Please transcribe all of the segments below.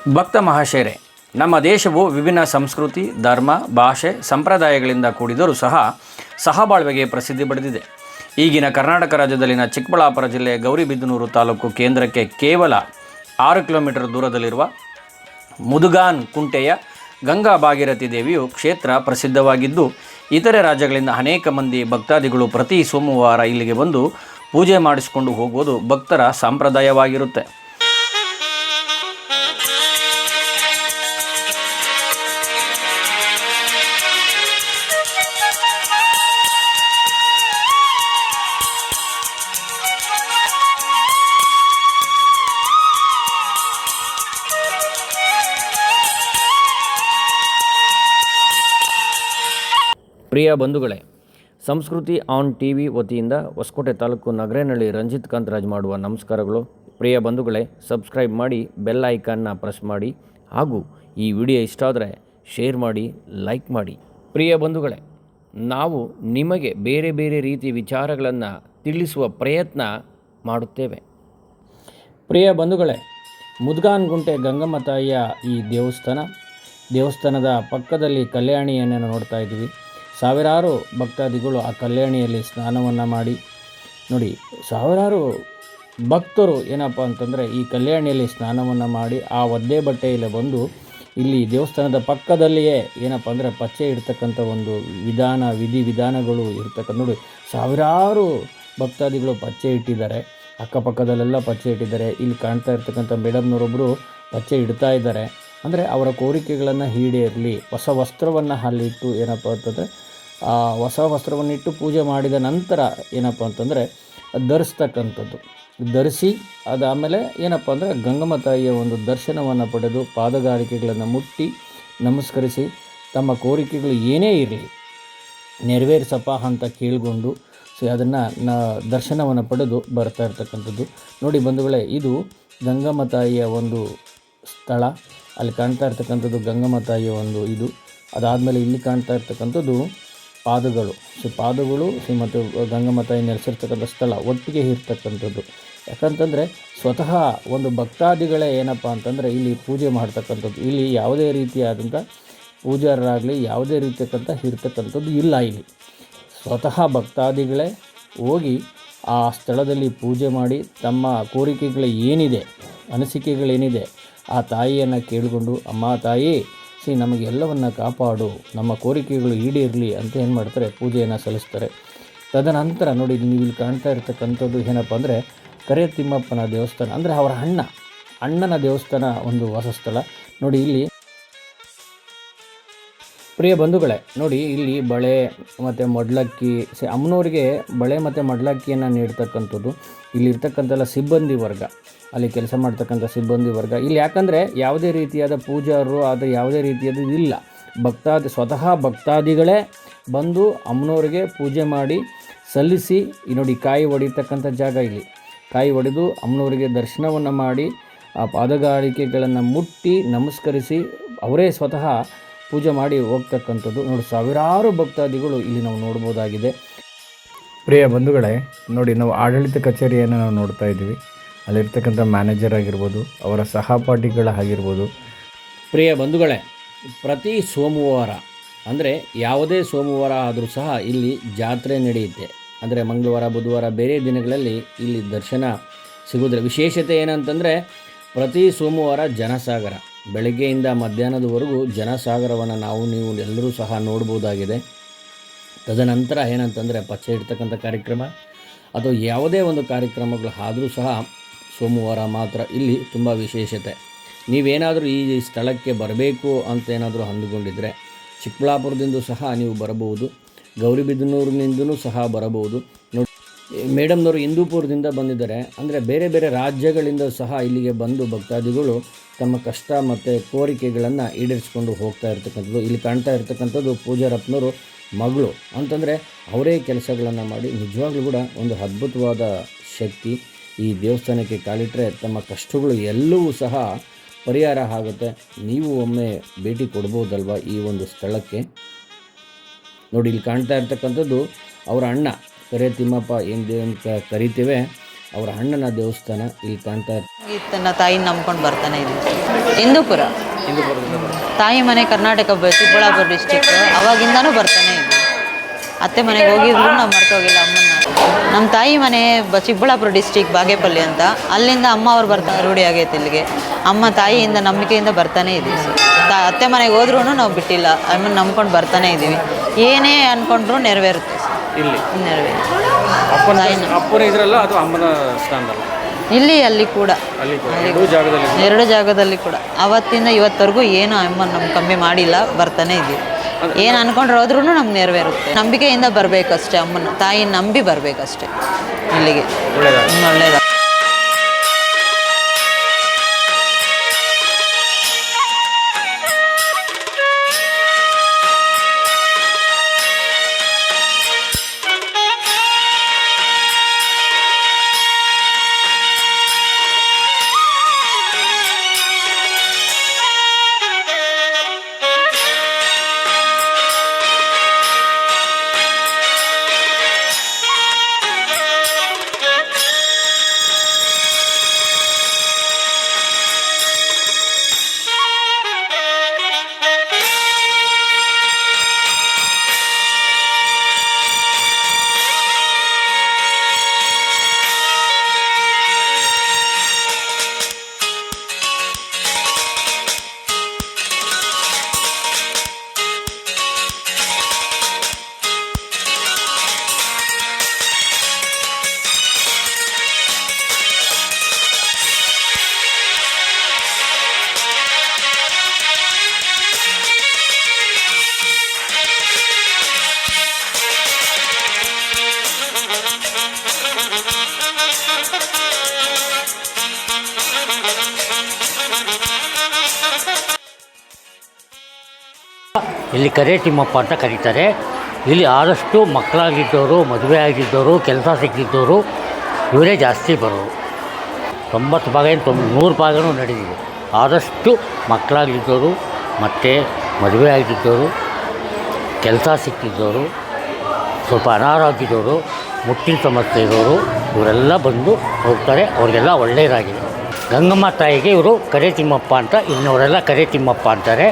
ಭಕ್ತ ಮಹಾಶಯರೇ, ನಮ್ಮ ದೇಶವು ವಿಭಿನ್ನ ಸಂಸ್ಕೃತಿ, ಧರ್ಮ, ಭಾಷೆ, ಸಂಪ್ರದಾಯಗಳಿಂದ ಕೂಡಿದರೂ ಸಹ ಸಹಬಾಳ್ವೆಗೆ ಪ್ರಸಿದ್ಧಿ ಪಡೆದಿದೆ. ಈಗಿನ ಕರ್ನಾಟಕ ರಾಜ್ಯದಲ್ಲಿನ ಚಿಕ್ಕಬಳ್ಳಾಪುರ ಜಿಲ್ಲೆಯ ಗೌರಿಬಿದನೂರು ತಾಲೂಕು ಕೇಂದ್ರಕ್ಕೆ ಕೇವಲ 6 ಕಿಲೋಮೀಟರ್ ದೂರದಲ್ಲಿರುವ ಮುದುಗಾನ್ ಕುಂಟೆಯ ಗಂಗಾ ಭಾಗೀರಥಿ ದೇವಿಯು ಕ್ಷೇತ್ರ ಪ್ರಸಿದ್ಧವಾಗಿದ್ದು, ಇತರೆ ರಾಜ್ಯಗಳಿಂದ ಅನೇಕ ಮಂದಿ ಭಕ್ತಾದಿಗಳು ಪ್ರತಿ ಸೋಮವಾರ ಇಲ್ಲಿಗೆ ಬಂದು ಪೂಜೆ ಮಾಡಿಸಿಕೊಂಡು ಹೋಗುವುದು ಭಕ್ತರ ಸಂಪ್ರದಾಯವಾಗಿರುತ್ತೆ. ಪ್ರಿಯ ಬಂಧುಗಳೇ, ಸಂಸ್ಕೃತಿ ಆನ್ ಟಿವಿ ವತಿಯಿಂದ ಹೊಸಕೋಟೆ ತಾಲೂಕು ನಗರೇನಹಳ್ಳಿ ರಂಜಿತ್ ಕಾಂತರಾಜ್ ಮಾಡುವ ನಮಸ್ಕಾರಗಳು. ಪ್ರಿಯ ಬಂಧುಗಳೇ, ಸಬ್ಸ್ಕ್ರೈಬ್ ಮಾಡಿ, ಬೆಲ್ ಐಕಾನ್ನ ಪ್ರೆಸ್ ಮಾಡಿ, ಹಾಗೂ ಈ ವಿಡಿಯೋ ಇಷ್ಟ ಆದರೆ ಶೇರ್ ಮಾಡಿ, ಲೈಕ್ ಮಾಡಿ. ಪ್ರಿಯ ಬಂಧುಗಳೇ, ನಾವು ನಿಮಗೆ ಬೇರೆ ಬೇರೆ ರೀತಿಯ ವಿಚಾರಗಳನ್ನು ತಿಳಿಸುವ ಪ್ರಯತ್ನ ಮಾಡುತ್ತೇವೆ. ಪ್ರಿಯ ಬಂಧುಗಳೇ, ಮುದ್ಗಾನ್ ಗುಂಟೆ ಗಂಗಮ್ಮ ತಾಯಿಯ ಈ ದೇವಸ್ಥಾನದ ಪಕ್ಕದಲ್ಲಿ ಕಲ್ಯಾಣಿಯನ್ನು ನೋಡ್ತಾ ಇದ್ದೀವಿ. ಸಾವಿರಾರು ಭಕ್ತಾದಿಗಳು ಆ ಕಲ್ಯಾಣಿಯಲ್ಲಿ ಸ್ನಾನವನ್ನು ಮಾಡಿ ನೋಡಿ, ಸಾವಿರಾರು ಭಕ್ತರು ಏನಪ್ಪ ಅಂತಂದರೆ ಈ ಕಲ್ಯಾಣಿಯಲ್ಲಿ ಸ್ನಾನವನ್ನು ಮಾಡಿ ಆ ಒದ್ದೆ ಬಟ್ಟೆಯಲ್ಲಿ ಬಂದು ಇಲ್ಲಿ ದೇವಸ್ಥಾನದ ಪಕ್ಕದಲ್ಲಿಯೇ ಏನಪ್ಪ ಅಂದರೆ ಪಚ್ಚೆ ಇಡ್ತಕ್ಕಂಥ ಒಂದು ವಿಧಾನಗಳು ಇರ್ತಕ್ಕಂಥ ನೋಡಿ, ಸಾವಿರಾರು ಭಕ್ತಾದಿಗಳು ಪಚ್ಚೆ ಇಟ್ಟಿದ್ದಾರೆ. ಅಕ್ಕಪಕ್ಕದಲ್ಲೆಲ್ಲ ಪಚ್ಚೆ ಇಟ್ಟಿದ್ದಾರೆ. ಇಲ್ಲಿ ಕಾಣ್ತಾ ಇರ್ತಕ್ಕಂಥ ಮೇಡಮ್ನವರೊಬ್ಬರು ಪಚ್ಚೆ ಇಡ್ತಾ ಇದ್ದಾರೆ. ಅಂದರೆ ಅವರ ಕೋರಿಕೆಗಳನ್ನು ಈಡೇರಲಿ, ಹೊಸ ವಸ್ತ್ರವನ್ನು ಅಲ್ಲಿಟ್ಟು ಏನಪ್ಪ ಅಂತಂದರೆ ಹೊಸ ವಸ್ತ್ರವನ್ನಿಟ್ಟು ಪೂಜೆ ಮಾಡಿದ ನಂತರ ಏನಪ್ಪ ಅಂತಂದರೆ ಧರಿಸ್ತಕ್ಕಂಥದ್ದು. ಧರಿಸಿ ಅದಾದಮೇಲೆ ಏನಪ್ಪ ಅಂದರೆ ಗಂಗಮ್ಮ ತಾಯಿಯ ಒಂದು ದರ್ಶನವನ್ನು ಪಡೆದು ಪಾದಗಾರಿಕೆಗಳನ್ನು ಮುಟ್ಟಿ ನಮಸ್ಕರಿಸಿ ತಮ್ಮ ಕೋರಿಕೆಗಳು ಏನೇ ಇರಲಿ ನೆರವೇರಿಸಪ್ಪ ಅಂತ ಕೇಳಿಕೊಂಡು ಅದನ್ನು ದರ್ಶನವನ್ನು ಪಡೆದು ಬರ್ತಾ ಇರ್ತಕ್ಕಂಥದ್ದು. ನೋಡಿ ಬಂಧುಗಳೇ, ಇದು ಗಂಗಮ್ಮ ತಾಯಿಯ ಒಂದು ಸ್ಥಳ. ಅಲ್ಲಿ ಕಾಣ್ತಾ ಇರ್ತಕ್ಕಂಥದ್ದು ಗಂಗಮ್ಮ ತಾಯಿಯ ಒಂದು ಇದು. ಅದಾದಮೇಲೆ ಇಲ್ಲಿ ಕಾಣ್ತಾ ಇರ್ತಕ್ಕಂಥದ್ದು ಪಾದಗಳು ಮತ್ತು ಗಂಗಮ್ಮ ತಾಯಿ ನೆಲೆಸಿರ್ತಕ್ಕಂಥ ಸ್ಥಳ ಒಟ್ಟಿಗೆ ಇರ್ತಕ್ಕಂಥದ್ದು. ಯಾಕಂತಂದರೆ ಸ್ವತಃ ಒಂದು ಭಕ್ತಾದಿಗಳೇ ಏನಪ್ಪ ಅಂತಂದರೆ ಇಲ್ಲಿ ಪೂಜೆ ಮಾಡ್ತಕ್ಕಂಥದ್ದು. ಇಲ್ಲಿ ಯಾವುದೇ ರೀತಿಯಾದಂಥ ಪೂಜಾರರಾಗಲಿ ಯಾವುದೇ ಇರ್ತಕ್ಕಂಥದ್ದು ಇಲ್ಲ. ಇಲ್ಲಿ ಸ್ವತಃ ಭಕ್ತಾದಿಗಳೇ ಹೋಗಿ ಆ ಸ್ಥಳದಲ್ಲಿ ಪೂಜೆ ಮಾಡಿ ತಮ್ಮ ಕೋರಿಕೆಗಳು ಏನಿದೆ, ಅನಿಸಿಕೆಗಳೇನಿದೆ ಆ ತಾಯಿಯನ್ನು ಕೇಳಿಕೊಂಡು, ಅಮ್ಮ ತಾಯಿ ನಮಗೆಲ್ಲವನ್ನು ಕಾಪಾಡು, ನಮ್ಮ ಕೋರಿಕೆಗಳು ಈಡೇರಲಿ ಅಂತ ಏನು ಮಾಡ್ತಾರೆ, ಪೂಜೆಯನ್ನು ಸಲ್ಲಿಸ್ತಾರೆ. ತದನಂತರ ನೋಡಿ, ನೀವು ಇಲ್ಲಿ ಕಾಣ್ತಾ ಇರ್ತಕ್ಕಂಥದ್ದು ಏನಪ್ಪ ಅಂದರೆ ಕರೆ ತಿಮ್ಮಪ್ಪನ ದೇವಸ್ಥಾನ, ಅಂದರೆ ಅವರ ಅಣ್ಣನ ದೇವಸ್ಥಾನ ಒಂದು ವಾಸ ಸ್ಥಳ. ನೋಡಿ ಇಲ್ಲಿ ಪ್ರಿಯ ಬಂಧುಗಳೇ, ನೋಡಿ ಇಲ್ಲಿ ಬಳೆ ಮತ್ತು ಮಡ್ಲಕ್ಕಿ ಅಮ್ಮನವರಿಗೆ ಬಳೆ ಮತ್ತು ಮಡ್ಲಕ್ಕಿಯನ್ನು ನೀಡ್ತಕ್ಕಂಥದ್ದು. ಇಲ್ಲಿರ್ತಕ್ಕಂಥೆಲ್ಲ ಸಿಬ್ಬಂದಿ ವರ್ಗ, ಅಲ್ಲಿ ಕೆಲಸ ಮಾಡ್ತಕ್ಕಂಥ ಸಿಬ್ಬಂದಿ ವರ್ಗ ಇಲ್ಲಿ. ಯಾಕಂದರೆ ಯಾವುದೇ ರೀತಿಯಾದ ಪೂಜಾರರು ಅದು ಯಾವುದೇ ರೀತಿಯಾದ ಇಲ್ಲ. ಸ್ವತಃ ಭಕ್ತಾದಿಗಳೇ ಬಂದು ಅಮ್ಮನವ್ರಿಗೆ ಪೂಜೆ ಮಾಡಿ ಸಲ್ಲಿಸಿ ನೋಡಿ, ಕಾಯಿ ಹೊಡಿತಕ್ಕಂಥ ಜಾಗ ಇಲ್ಲಿ. ಕಾಯಿ ಹೊಡೆದು ಅಮ್ಮನವರಿಗೆ ದರ್ಶನವನ್ನು ಮಾಡಿ ಆ ಪಾದಗಾರಿಕೆಗಳನ್ನು ಮುಟ್ಟಿ ನಮಸ್ಕರಿಸಿ ಅವರೇ ಸ್ವತಃ ಪೂಜೆ ಮಾಡಿ ಹೋಗ್ತಕ್ಕಂಥದ್ದು. ನೋಡಿ, ಸಾವಿರಾರು ಭಕ್ತಾದಿಗಳು ಇಲ್ಲಿ ನಾವು ನೋಡ್ಬೋದಾಗಿದೆ. ಪ್ರಿಯ ಬಂಧುಗಳೇ, ನೋಡಿ ನಾವು ಆಡಳಿತ ಕಚೇರಿಯನ್ನು ನಾವು ನೋಡ್ತಾ ಇದ್ದೀವಿ. ಅಲ್ಲಿರ್ತಕ್ಕಂಥ ಮ್ಯಾನೇಜರ್ ಆಗಿರ್ಬೋದು, ಅವರ ಸಹಪಾಠಿಗಳಾಗಿರ್ಬೋದು. ಪ್ರಿಯ ಬಂಧುಗಳೇ, ಪ್ರತಿ ಸೋಮವಾರ ಅಂದರೆ ಯಾವುದೇ ಸೋಮವಾರ ಆದರೂ ಸಹ ಇಲ್ಲಿ ಜಾತ್ರೆ ನಡೆಯುತ್ತೆ. ಅಂದರೆ ಮಂಗಳವಾರ, ಬುಧವಾರ, ಬೇರೆ ದಿನಗಳಲ್ಲಿ ಇಲ್ಲಿ ದರ್ಶನ ಸಿಗೋದಿಲ್ಲ. ವಿಶೇಷತೆ ಏನಂತಂದರೆ ಪ್ರತಿ ಸೋಮವಾರ ಜನಸಾಗರ, ಬೆಳಗ್ಗೆಯಿಂದ ಮಧ್ಯಾಹ್ನದವರೆಗೂ ಜನಸಾಗರವನ್ನು ನೀವು ಎಲ್ಲರೂ ಸಹ ನೋಡ್ಬೋದಾಗಿದೆ. ತದನಂತರ ಏನಂತಂದರೆ ಪಚ್ಚೆ ಇಡ್ತಕ್ಕಂಥ ಕಾರ್ಯಕ್ರಮ ಅಥವಾ ಯಾವುದೇ ಒಂದು ಕಾರ್ಯಕ್ರಮಗಳು ಆದರೂ ಸಹ ಸೋಮವಾರ ಮಾತ್ರ ಇಲ್ಲಿ ತುಂಬ ವಿಶೇಷತೆ. ನೀವೇನಾದರೂ ಈ ಸ್ಥಳಕ್ಕೆ ಬರಬೇಕು ಅಂತ ಏನಾದರೂ ಅಂದುಕೊಂಡಿದ್ದರೆ ಚಿಕ್ಕಬಳ್ಳಾಪುರದಿಂದ ಸಹ ನೀವು ಬರಬಹುದು, ಗೌರಿಬಿದನೂರಿನಿಂದಲೂ ಸಹ ಬರಬಹುದು. ನೋಡಿ, ಮೇಡಮ್ನವರು ಹಿಂದೂಪುರದಿಂದ ಬಂದಿದ್ದಾರೆ. ಅಂದರೆ ಬೇರೆ ಬೇರೆ ರಾಜ್ಯಗಳಿಂದ ಸಹ ಇಲ್ಲಿಗೆ ಬಂದು ಭಕ್ತಾದಿಗಳು ತಮ್ಮ ಕಷ್ಟ ಮತ್ತು ಕೋರಿಕೆಗಳನ್ನು ಈಡೇರಿಸ್ಕೊಂಡು ಹೋಗ್ತಾ ಇರ್ತಕ್ಕಂಥದ್ದು. ಇಲ್ಲಿ ಕಾಣ್ತಾ ಇರ್ತಕ್ಕಂಥದ್ದು ಪೂಜಾರಪ್ಪನವರು ಮಗಳು ಅಂತಂದರೆ ಅವರೇ ಕೆಲಸಗಳನ್ನು ಮಾಡಿ ನಿಜವಾಗ್ಲೂ ಕೂಡ ಒಂದು ಅದ್ಭುತವಾದ ಶಕ್ತಿ. ಈ ದೇವಸ್ಥಾನಕ್ಕೆ ಕಾಲಿಟ್ಟರೆ ತಮ್ಮ ಕಷ್ಟಗಳು ಎಲ್ಲವೂ ಸಹ ಪರಿಹಾರ ಆಗುತ್ತೆ. ನೀವು ಒಮ್ಮೆ ಭೇಟಿ ಕೊಡ್ಬೋದಲ್ವ ಈ ಒಂದು ಸ್ಥಳಕ್ಕೆ. ನೋಡಿ, ಇಲ್ಲಿ ಕಾಣ್ತಾ ಇರ್ತಕ್ಕಂಥದ್ದು ಅವರ ಅಣ್ಣ ಕರೆ ತಿಮ್ಮಪ್ಪ ಏನು ಕರಿತೇವೆ ಅವರ ಅಣ್ಣನ ದೇವಸ್ಥಾನ ಇಲ್ಲಿ ಕಾಣ್ತಾ ಇರ್ತೀವಿ. ತನ್ನ ತಾಯಿನ ನಂಬ್ಕೊಂಡು ಬರ್ತಾನೆ ಇದ್ದೀವಿ. ಹಿಂದೂಪುರ ತಾಯಿ ಮನೆ ಕರ್ನಾಟಕ ಚಿಕ್ಕಬಳ್ಳಾಪುರ ಡಿಸ್ಟಿಕ್. ಅವಾಗಿಂದನೂ ಬರ್ತಾನೆ ಇದ್ದೀವಿ. ಅತ್ತೆ ಮನೆಗೆ ಹೋಗಿದ್ರು ನಾವು ಮರ್ತೋಗಿಲ್ಲ ಅಮ್ಮನ. ನಮ್ಮ ತಾಯಿ ಮನೆ ಚಿಕ್ಕಬಳ್ಳಾಪುರ ಡಿಸ್ಟಿಕ್ ಬಾಗೇಪಲ್ಲಿ ಅಂತ. ಅಲ್ಲಿಂದ ಅಮ್ಮ ಅವ್ರು ಬರ್ತಾರೆ, ರೂಢಿ ಆಗೈತೆ ಇಲ್ಲಿಗೆ. ಅಮ್ಮ ತಾಯಿಯಿಂದ ನಂಬಿಕೆಯಿಂದ ಬರ್ತಾನೆ ಇದ್ದೀವಿ ಸರ್. ಅತ್ತೆ ಮನೆಗೆ ಹೋದ್ರೂ ನಾವು ಬಿಟ್ಟಿಲ್ಲ, ಅಮ್ಮನ ನಂಬ್ಕೊಂಡು ಬರ್ತಾನೆ ಇದ್ದೀವಿ. ಏನೇ ಅಂದ್ಕೊಂಡ್ರು ನೆರವೇರುತ್ತೆ ಸರ್. ಇಲ್ಲಿ ಇಲ್ಲಿ ಅಲ್ಲಿ ಕೂಡ ಎರಡು ಜಾಗದಲ್ಲಿ ಕೂಡ ಅವತ್ತಿಂದ ಇವತ್ತವರೆಗೂ ಏನು ಅಮ್ಮನ ನಮ್ಗೆ ಕಮ್ಮಿ ಮಾಡಿಲ್ಲ, ಬರ್ತಾನೆ ಇದ್ದೀವಿ. ಏನು ಅನ್ಕೊಂಡ್ರೆ ಹೋದ್ರೂ ನಮ್ಗೆ ನೆರವೇರುತ್ತೆ. ನಂಬಿಕೆಯಿಂದ ಬರಬೇಕಷ್ಟೇ, ಅಮ್ಮನ ತಾಯಿ ನಂಬಿ ಬರಬೇಕಷ್ಟೇ ಇಲ್ಲಿಗೆ. ಒಳ್ಳೆಯದ. ಇಲ್ಲಿ ಕರೆ ತಿಮ್ಮಪ್ಪ ಅಂತ ಕರೀತಾರೆ. ಇಲ್ಲಿ ಆದಷ್ಟು ಮಕ್ಕಳಾಗಿದ್ದವರು, ಮದುವೆ ಆಗಿದ್ದವರು, ಕೆಲಸ ಸಿಕ್ಕಿದ್ದವರು ಇವರೇ ಜಾಸ್ತಿ ಬರೋರು. 90 ಭಾಗ 100 ಭಾಗನೂ ನಡೆದಿದೆ. ಆದಷ್ಟು ಮಕ್ಕಳಾಗಿದ್ದವರು, ಮತ್ತು ಮದುವೆ ಆಗಿದ್ದವರು, ಕೆಲಸ ಸಿಕ್ಕಿದ್ದವರು, ಸ್ವಲ್ಪ ಅನಾರೋಗ್ಯದವರು, ಮುಟ್ಟಿನ ಸಮಸ್ಯೆ ಇರೋರು ಇವರೆಲ್ಲ ಬಂದು ಹೋಗ್ತಾರೆ. ಅವ್ರಿಗೆಲ್ಲ ಒಳ್ಳೆಯದಾಗಿದೆ. ಗಂಗಮ್ಮ ತಾಯಿಗೆ ಇವರು ಕರೆ ತಿಮ್ಮಪ್ಪ ಅಂತ, ಇಲ್ಲಿನವರೆಲ್ಲ ಕರೆ ತಿಮ್ಮಪ್ಪ ಅಂತಾರೆ.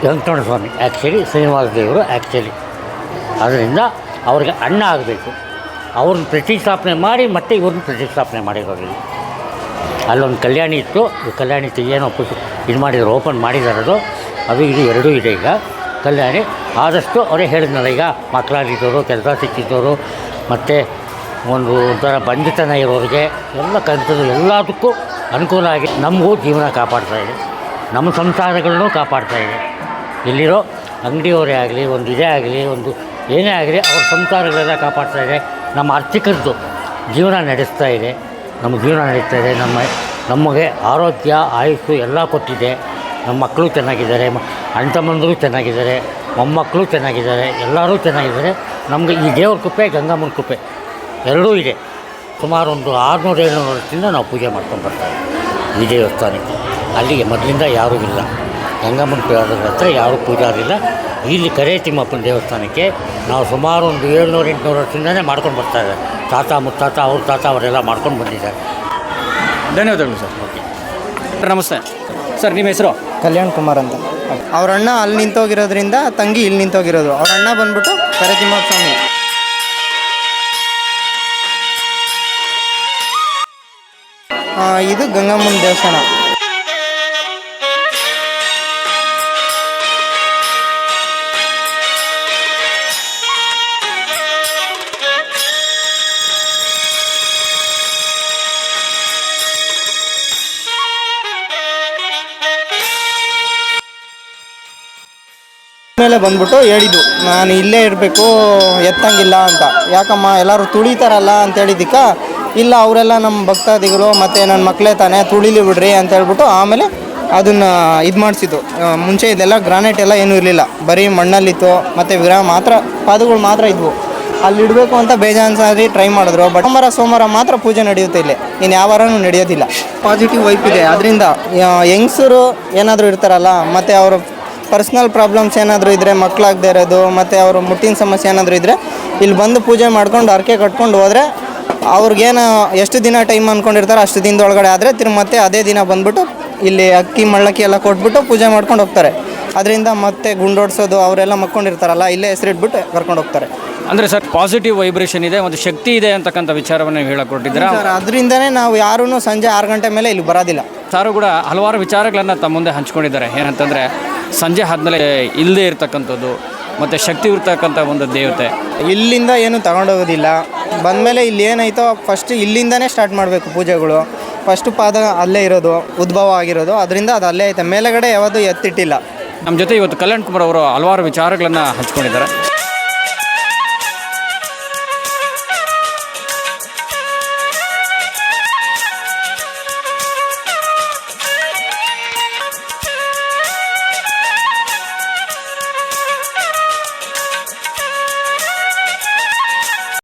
ವೆಂಕಟರಮಣ ಸ್ವಾಮಿ ಆ್ಯಕ್ಚುಲಿ ಶ್ರೀನಿವಾಸ ದೇವರು ಆ್ಯಕ್ಚುಲಿ. ಅದರಿಂದ ಅವ್ರಿಗೆ ಅಣ್ಣ ಆಗಬೇಕು. ಅವ್ರನ್ನ ಪ್ರತಿಷ್ಠಾಪನೆ ಮಾಡಿ ಮತ್ತು ಇವ್ರನ್ನ ಪ್ರತಿಷ್ಠಾಪನೆ ಮಾಡಿರೋದಿಲ್ಲ. ಅಲ್ಲೊಂದು ಕಲ್ಯಾಣಿ ಇತ್ತು. ಈ ಕಲ್ಯಾಣಿ ಏನೋ ಇದು ಮಾಡಿದ್ರು, ಓಪನ್ ಮಾಡಿದಾರದು. ಅದು ಇದು ಎರಡೂ ಇದೆ ಈಗ ಕಲ್ಯಾಣಿ. ಆದಷ್ಟು ಅವರೇ ಹೇಳಿದ್ನಲ್ಲ, ಈಗ ಮಕ್ಕಳಾಗಿದ್ದವರು, ಕೆಲಸ ಸಿಕ್ಕಿದ್ದವರು, ಮತ್ತು ಒಂಥರ ಬಂದಿತನ ಇರೋರಿಗೆ ಎಲ್ಲ ಕಲಿತದ್ದು ಎಲ್ಲದಕ್ಕೂ ಅನುಕೂಲ ಆಗಿ ನಮಗೂ ಜೀವನ ಕಾಪಾಡ್ತಾಯಿದೆ, ನಮ್ಮ ಸಂಸಾರಗಳನ್ನೂ ಕಾಪಾಡ್ತಾಯಿದೆ. ಇಲ್ಲಿರೋ ಅಂಗಡಿಯವರೇ ಆಗಲಿ, ಒಂದು ಇದೇ ಆಗಲಿ, ಒಂದು ಏನೇ ಆಗಲಿ, ಅವ್ರ ಸಂಸಾರಗಳೆಲ್ಲ ಕಾಪಾಡ್ತಾಯಿದೆ. ನಮ್ಮ ಆರ್ಥಿಕದ್ದು ಜೀವನ ನಡೆಸ್ತಾ ಇದೆ, ನಮ್ಮ ಜೀವನ ನಡೀತಾ ಇದೆ. ನಮಗೆ ಆರೋಗ್ಯ, ಆಯುಸ್ಸು ಎಲ್ಲ ಕೊಟ್ಟಿದೆ. ನಮ್ಮ ಮಕ್ಕಳು ಚೆನ್ನಾಗಿದ್ದಾರೆ, ಅಣ್ಣ ತಮ್ಮಂದಿರು ಚೆನ್ನಾಗಿದ್ದಾರೆ, ಮೊಮ್ಮಕ್ಕಳು ಚೆನ್ನಾಗಿದ್ದಾರೆ, ಎಲ್ಲರೂ ಚೆನ್ನಾಗಿದ್ದಾರೆ. ನಮಗೆ ಈ ದೇವ್ರ ಕೃಪೆ, ಗಂಗಮ್ಮನ ಕೃಪೆ ಎರಡೂ ಇದೆ. ಸುಮಾರು ಒಂದು 600-700 ವರ್ಷದಿಂದ ನಾವು ಪೂಜೆ ಮಾಡ್ಕೊಂಡು ಬರ್ತಾರೆ ಈ ದೇವಸ್ಥಾನಕ್ಕೆ. ಅಲ್ಲಿಗೆ ಮೊದಲಿಂದ ಯಾರೂ ಇಲ್ಲ, ಗಂಗಮ್ಮನ ಹತ್ರ ಯಾರೂ ಪೂಜಾರಿಲ್ಲ. ಇಲ್ಲಿ ಕರೆ ತಿಮ್ಮಪ್ಪನ ದೇವಸ್ಥಾನಕ್ಕೆ ನಾವು ಸುಮಾರು ಒಂದು 700-800 ವರ್ಷದಿಂದನೇ ಮಾಡ್ಕೊಂಡು ಬರ್ತಾಯಿದ್ದಾರೆ. ತಾತ ಮುತ್ತಾತ ಅವ್ರ ತಾತ ಅವರೆಲ್ಲ ಮಾಡ್ಕೊಂಡು ಬಂದಿದ್ದಾರೆ. ಧನ್ಯವಾದಗಳು ಸರ್. ಓಕೆ, ನಮಸ್ತೆ ಸರ್. ನಿಮ್ಮ ಹೆಸರು? ಕಲ್ಯಾಣ್ ಕುಮಾರ್ ಅಂತ. ಅವ್ರ ಅಣ್ಣ ಅಲ್ಲಿ ನಿಂತೋಗಿರೋದ್ರಿಂದ ತಂಗಿ ಇಲ್ಲಿ ನಿಂತೋಗಿರೋದು. ಅವ್ರ ಅಣ್ಣ ಬಂದ್ಬಿಟ್ಟು ಕರೆ ತಿಮ್ಮಪ್ಪ ಸ್ವಾಮಿ. ಇದು ಗಂಗಮ್ಮನ ದೇವಸ್ಥಾನ. ಮೇಲೆ ಬಂದ್ಬಿಟ್ಟು ಹೇಳಿದ್ದು, ನಾನು ಇಲ್ಲೇ ಇರಬೇಕು, ಎತ್ತಂಗಿಲ್ಲ ಅಂತ. ಯಾಕಮ್ಮ ಎಲ್ಲರೂ ತುಳಿತಾರಲ್ಲ ಅಂತ ಹೇಳಿದ್ದಕ್ಕೆ, ಇಲ್ಲ ಅವರೆಲ್ಲ ನಮ್ಮ ಭಕ್ತಾದಿಗಳು ಮತ್ತು ನನ್ನ ಮಕ್ಕಳೇ ತಾನೇ, ತುಳಿಲಿ ಬಿಡ್ರಿ ಅಂತ ಹೇಳ್ಬಿಟ್ಟು ಆಮೇಲೆ ಅದನ್ನು ಇದು ಮಾಡಿಸಿದ್ದು. ಮುಂಚೆ ಇದೆಲ್ಲ ಗ್ರಾನೈಟ್ ಎಲ್ಲ ಏನೂ ಇರಲಿಲ್ಲ, ಬರೀ ಮಣ್ಣಲ್ಲಿತ್ತು. ಮತ್ತು ವಿಗ್ರಹ ಮಾತ್ರ, ಪಾದಗಳು ಮಾತ್ರ ಇದ್ವು. ಅಲ್ಲಿ ಇಡಬೇಕು ಅಂತ ಬೇಜಾನ್ ಸಾರಿ ಟ್ರೈ ಮಾಡಿದ್ರು. ಬಟ್ ಸೋಮವಾರ ಮಾತ್ರ ಪೂಜೆ ನಡೆಯುತ್ತೆ ಇಲ್ಲಿ, ಇನ್ನು ಯಾವ ವಾರನೂ ನಡೆಯೋದಿಲ್ಲ. ಪಾಸಿಟಿವ್ ವೈಪ್ ಇದೆ. ಅದರಿಂದ ಯಂಗ್ಸರು ಏನಾದರೂ ಇರ್ತಾರಲ್ಲ, ಮತ್ತು ಅವರು ಪರ್ಸ್ನಲ್ ಪ್ರಾಬ್ಲಮ್ಸ್ ಏನಾದರೂ ಇದ್ದರೆ, ಮಕ್ಕಳಾಗದೇ ಇರೋದು, ಮತ್ತು ಅವರು ಮುಟ್ಟಿನ ಸಮಸ್ಯೆ ಏನಾದರೂ ಇದ್ದರೆ ಇಲ್ಲಿ ಬಂದು ಪೂಜೆ ಮಾಡ್ಕೊಂಡು ಹರಕೆ ಕಟ್ಕೊಂಡು ಹೋದರೆ ಅವ್ರಿಗೇನು ಎಷ್ಟು ದಿನ ಟೈಮ್ ಅಂದ್ಕೊಂಡಿರ್ತಾರೆ ಅಷ್ಟು ದಿನದೊಳಗಡೆ ಆದರೆ ಮತ್ತೆ ಅದೇ ದಿನ ಬಂದ್ಬಿಟ್ಟು ಇಲ್ಲಿ ಅಕ್ಕಿ ಮಳ್ಳಕ್ಕಿ ಎಲ್ಲ ಕೊಟ್ಬಿಟ್ಟು ಪೂಜೆ ಮಾಡ್ಕೊಂಡು ಹೋಗ್ತಾರೆ. ಅದರಿಂದ ಮತ್ತೆ ಗುಂಡೋಡ್ಸೋದು ಅವರೆಲ್ಲ ಮಕ್ಕೊಂಡಿರ್ತಾರಲ್ಲ ಇಲ್ಲೇ ಹೆಸರಿಟ್ಬಿಟ್ಟು ಕರ್ಕೊಂಡು ಹೋಗ್ತಾರೆ. ಅಂದರೆ ಸರ್ ಪಾಸಿಟಿವ್ ವೈಬ್ರೇಷನ್ ಇದೆ, ಒಂದು ಶಕ್ತಿ ಇದೆ ಅಂತಕ್ಕಂಥ ವಿಚಾರವನ್ನು ಹೇಳಕ್ಕೆ ಕೊಟ್ಟಿದ್ದೀರಾ ಸರ್ ಅದರಿಂದನೇ ನಾವು ಯಾರೂ ಸಂಜೆ 6 ಗಂಟೆ ಮೇಲೆ ಇಲ್ಲಿ ಬರೋದಿಲ್ಲ. ಸಾರು ಕೂಡ ಹಲವಾರು ವಿಚಾರಗಳನ್ನು ತಮ್ಮ ಮುಂದೆ ಹಂಚ್ಕೊಂಡಿದ್ದಾರೆ. ಏನಂತಂದರೆ ಸಂಜೆ ಆದಮೇಲೆ ಇಲ್ಲದೆ ಇರ್ತಕ್ಕಂಥದ್ದು ಮತ್ತು ಶಕ್ತಿ ಇರ್ತಕ್ಕಂಥ ಒಂದು ದೇವತೆ. ಇಲ್ಲಿಂದ ಏನು ತಗೊಂಡೋಗೋದಿಲ್ಲ. ಬಂದಮೇಲೆ ಇಲ್ಲಿ ಏನಾಯ್ತೋ ಫಸ್ಟ್ ಇಲ್ಲಿಂದನೇ ಸ್ಟಾರ್ಟ್ ಮಾಡಬೇಕು ಪೂಜೆಗಳು. ಫಸ್ಟು ಪಾದ ಅಲ್ಲೇ ಇರೋದು, ಉದ್ಭವ ಆಗಿರೋದು, ಅದರಿಂದ ಅದು ಅಲ್ಲೇ ಐತೆ, ಮೇಲೆಗಡೆ ಯಾವುದು ಎತ್ತಿಟ್ಟಿಲ್ಲ. ನಮ್ಮ ಜೊತೆ ಇವತ್ತು ಕಲ್ಯಾಣ್ ಕುಮಾರ್ ಅವರು ಹಲವಾರು ವಿಚಾರಗಳನ್ನು ಹಂಚ್ಕೊಂಡಿದ್ದಾರೆ.